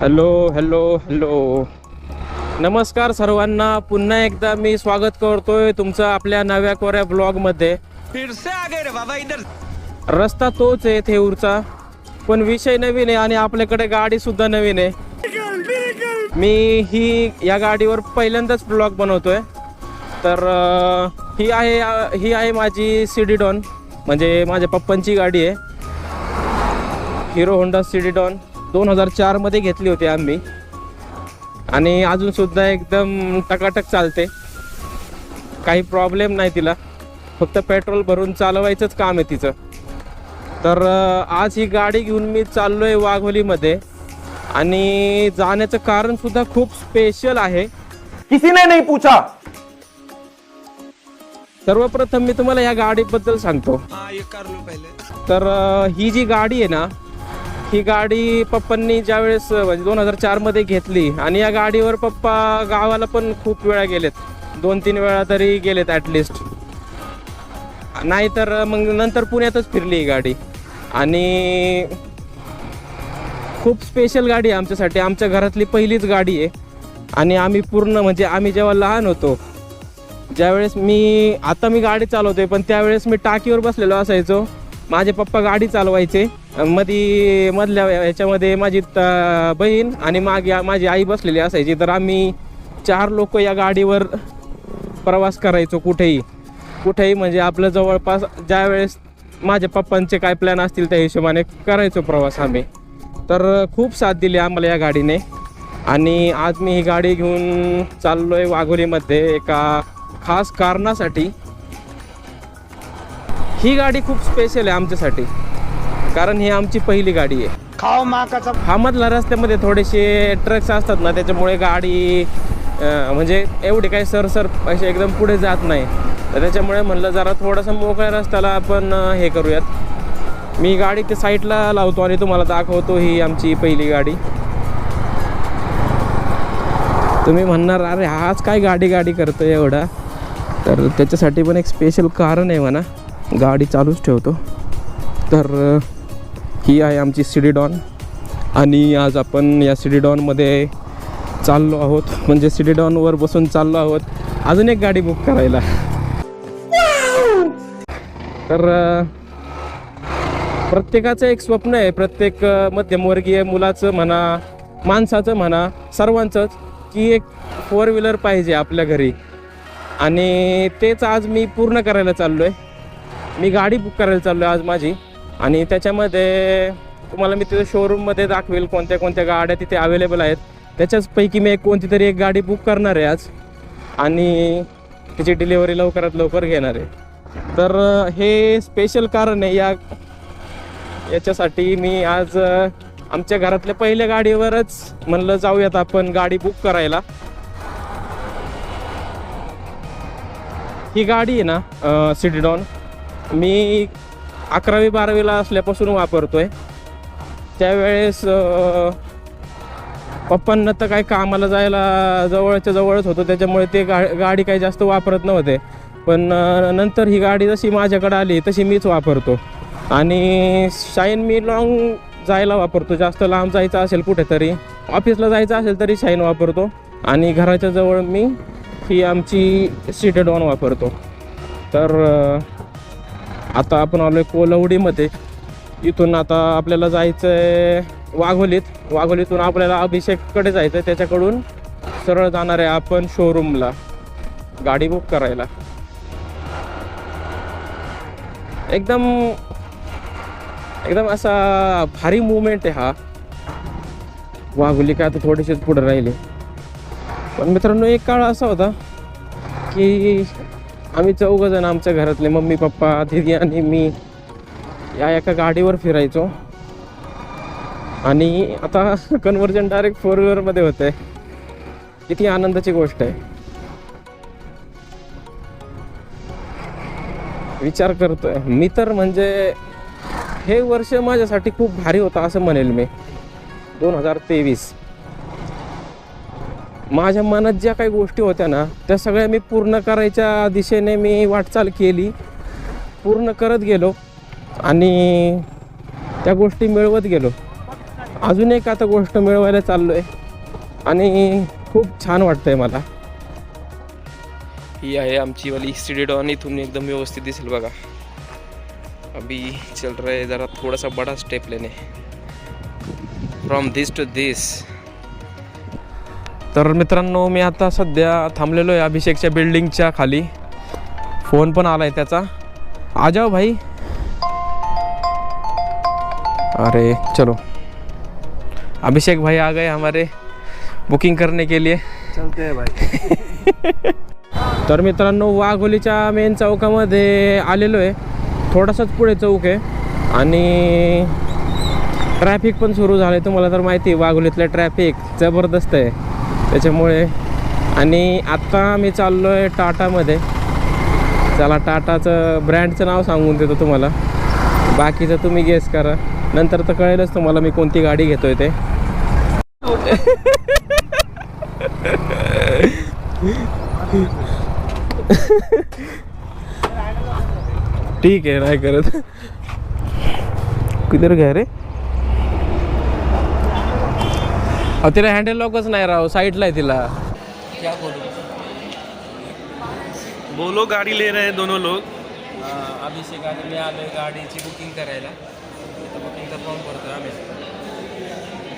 Hello hello hello नमस्कार सर्वांना, पुन्हा एकदा मी स्वागत करतोय तुमचं आपल्या नव्या कोऱ्या ब्लॉगमध्ये। फिर से आ गए रे बाबा इधर। रस्ता तोच आहे थेऊरचा, पण विषय नवीन आहे आणि आपल्याकडे गाडी सुद्धा नवीन आहे। मी या गाडीवर पहिल्यांदाच ब्लॉग बनवतोय। तर ही आहे माझी सिडी डॉन, म्हणजे माझ्या पप्पांची गाडी आहे। हिरो होंडा सिडी डॉन 2004 मध्ये घेतली होती आम्ही आणि अजून सुद्धा एकदम टकाटक चालते, काही प्रॉब्लेम नाही तिला, फक्त पेट्रोल भरून चालवायचंच काम आहे तिचं। तर आज ही गाडी घेऊन मी चाललोय वाघोलीमध्ये आणि जाण्याचं कारण सुद्धा खूप स्पेशल आहे। किसी ने नहीं पूछा। सर्वप्रथम मी तुम्हाला या गाडीबद्दल सांगतो। हाँ ये कर लो पहले। तर ही जी गाडी आहे ना, ही गाडी पप्पांनी ज्यावेळेस म्हणजे 2004 मध्ये घेतली आणि या गाडीवर पप्पा गावाला पण खूप वेळा गेलेत, 2-3 वेळा तरी गेलेत ॲटलिस्ट, नाहीतर मग नंतर पुण्यातच फिरली ही गाडी। आणि खूप स्पेशल गाडी आहे आमच्यासाठी, आमच्या घरातली पहिलीच गाडी आहे। आणि आम्ही पूर्ण म्हणजे आम्ही जेव्हा लहान होतो ज्यावेळेस आता मी गाडी चालवतोय, पण त्यावेळेस मी टाकीवर बसलेलो असायचो, माझे पप्पा गाडी चालवायचे, मधल्या ह्याच्यामध्ये माझी बहीण आणि माझी आई बसलेली असायची। तर आम्ही 4 लोक या गाडीवर प्रवास करायचो, कुठेही म्हणजे आपलं जवळपास ज्यावेळेस माझ्या पप्पांचे काय प्लॅन असतील त्या हिशोबाने करायचो प्रवास आम्ही। तर खूप साथ दिली आम्हाला या गाडीने आणि आज मी ही गाडी घेऊन चाललोय वाघोलीमध्ये एका खास कारणासाठी। ही गाडी खूप स्पेशल आहे आमच्यासाठी, कारण ही आमची पहिली गाडी आहे। खाओ माँ का सब। हा मधला रस्त्यामध्ये थोडेसे ट्रक्स असतात ना, त्याच्यामुळे गाडी म्हणजे एवढी काही सरसर अशी एकदम पुढे जात नाही, तर त्याच्यामुळे म्हणलं जरा थोडासा मोकळ्या रस्त्याला आपण हे करूयात। मी गाडी ते साईडला लावतो आणि तुम्हाला दाखवतो ही आमची पहिली गाडी। तुम्ही म्हणणार अरे हाच काय गाडी करतोय एवढा, तर त्याच्यासाठी पण एक स्पेशल कारण आहे म्हणा, गाडी चालूच ठेवतो। तर ही आहे आमची सिडी डॉन आणि आज आपण या सिडी डॉनमध्ये चाललो आहोत, म्हणजे सिडी डॉनवर बसून चाललो आहोत अजून एक गाडी बुक करायला। तर प्रत्येकाचं एक स्वप्न आहे, प्रत्येक मध्यमवर्गीय मुलाचं म्हणा, माणसाचं म्हणा, सर्वांचंच, की एक 4 व्हीलर पाहिजे आपल्या घरी। आणि तेच आज मी पूर्ण करायला चाललो आहे। मी गाडी बुक करायला चाललो आहे आज माझी, आणि त्याच्यामध्ये तुम्हाला मी तिथे शोरूममध्ये दाखवेल कोणत्या कोणत्या गाड्या तिथे अवेलेबल आहेत। त्याच्याचपैकी मी कोणती तरी एक गाडी बुक करणार आहे आज आणि तिची डिलिव्हरी लवकरात लवकर घेणार आहे। तर हे स्पेशल कारण आहे याच्यासाठी मी आज आमच्या घरातल्या पहिल्या गाडीवरच म्हणलं जाऊयात आपण गाडी बुक करायला। ही गाडी आहे ना सिडी डॉन, मी 11वी-12वीला असल्यापासून वापरतोय। त्यावेळेस पप्पांना तर काय कामाला जायला जवळच्या जवळच होतं, त्याच्यामुळे ते गाडी काही जास्त वापरत नव्हते, पण नंतर ही गाडी जशी माझ्याकडे आली तशी मीच वापरतो। आणि शाईन मी लॉंग जायला वापरतो, जास्त लांब जायचं असेल कुठेतरी, ऑफिसला जायचं असेल तरी शाईन वापरतो, आणि घराच्या जवळ मी ही आमची सिडी डॉन वापरतो। तर आता आपण आलो आहे कोलवडीमध्ये, इथून आता आपल्याला जायचं आहे वाघोलीतून आपल्याला अभिषेककडे जायचं आहे, त्याच्याकडून सरळ जाणार आहे आपण शोरूमला गाडी बुक करायला। एकदम असा भारी मुवमेंट आहे हा। वाघोली काय आता थोडीशीच पुढे राहिली, पण मित्रांनो एक काळ असा होता की आम्ही 4 जण आमच्या घरातले, मम्मी पप्पा दीदी आणि मी, या एका गाडीवर फिरायचो, आणि आता कन्व्हर्जन डायरेक्ट 4 व्हीलरमध्ये होतंय। किती आनंदाची गोष्ट आहे। विचार करतोय मी तर, म्हणजे हे वर्ष माझ्यासाठी खूप भारी होता असं म्हणेल मी। 2023 माझ्या मनात ज्या काही गोष्टी होत्या ना, त्या सगळ्या मी पूर्ण करायच्या दिशेने मी वाटचाल केली, पूर्ण करत गेलो आणि त्या गोष्टी मिळवत गेलो। अजून एक आता गोष्ट मिळवायला चाललोय आणि खूप छान वाटतंय मला. ही आहे आमची वाली सिडीडॉन. इथून एकदम व्यवस्थित दिसेल बघा. अभी चल रहा है जरा थोड़ा सा बड़ा स्टेप लेने फ्रॉम दिस टू दिस. तर मित्रांनो मी आता सध्या थांबलेलो आहे अभिषेकच्या बिल्डिंगच्या खाली. फोन पण आलाय त्याचा. आ जाओ भाई. अरे चलो अभिषेक भाई आ गए हमारे बुकिंग करने के लिए. चलते हैं भाई. तर मित्रांनो वाघोलीच्या मेन चौकामध्ये आलेलो आहे. थोडासाच पुढे चौक आहे आणि ट्रॅफिक पण सुरू झालं आहे. तुम्हाला तर माहिती आहे वाघोलीतलं ट्रॅफिक जबरदस्त आहे त्याच्यामुळे. आणि आत्ता मी चाललो आहे टाटामध्ये. चला टाटाचं ब्रँडचं नाव सांगून देतो तुम्हाला. बाकीचं तुम्ही गेस करा. नंतर तर कळेलच तुम्हाला मी कोणती गाडी घेतोय ते. ठीक आहे नाही करत. किधर गए रे. तिला हँडल लॉकच नाही राव. साईडला आहे तिला. क्या बोलू. बोलो गाड़ी ले रहे हैं दोनों लोग. अभिषेक आणि मी आलोय गाडीची बुकिंग करायला. बुकिंगचा फॉर्म भरतोय आम्ही.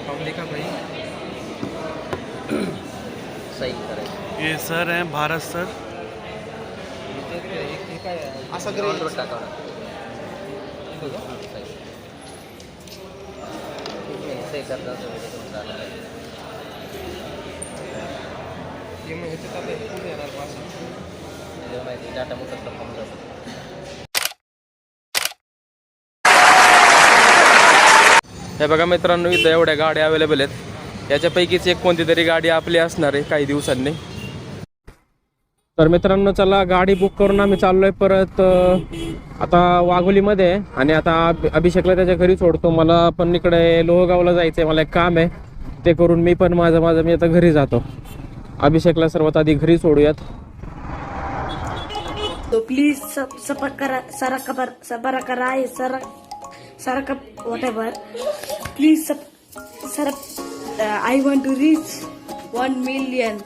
फॉर्म लिखा भाई. सही करायचं. ये सर हैं भारत सर. असं हे बघा मित्रांनो इथं एवढ्या गाड्या अवेलेबल आहेत. याच्यापैकीच एक कोणती तरी गाडी आपली असणार आहे काही दिवसांनी. तर मित्रांनो चला गाडी बुक करून आम्ही चाललोय परत आता वाघोलीमध्ये. आणि आता अभिषेकला त्याच्या घरी सोडतो. मला पण इकडे लोहगावला जायचं आहे. मला एक काम आहे ते करून मी पण माझं मी आता घरी जातो. अभिषेकला सर्वात आधी घरी सोडूयात. तो प्लीज सबर करा. सबर करा. Saraka, whatever. Please, sir, I want to reach 1 million.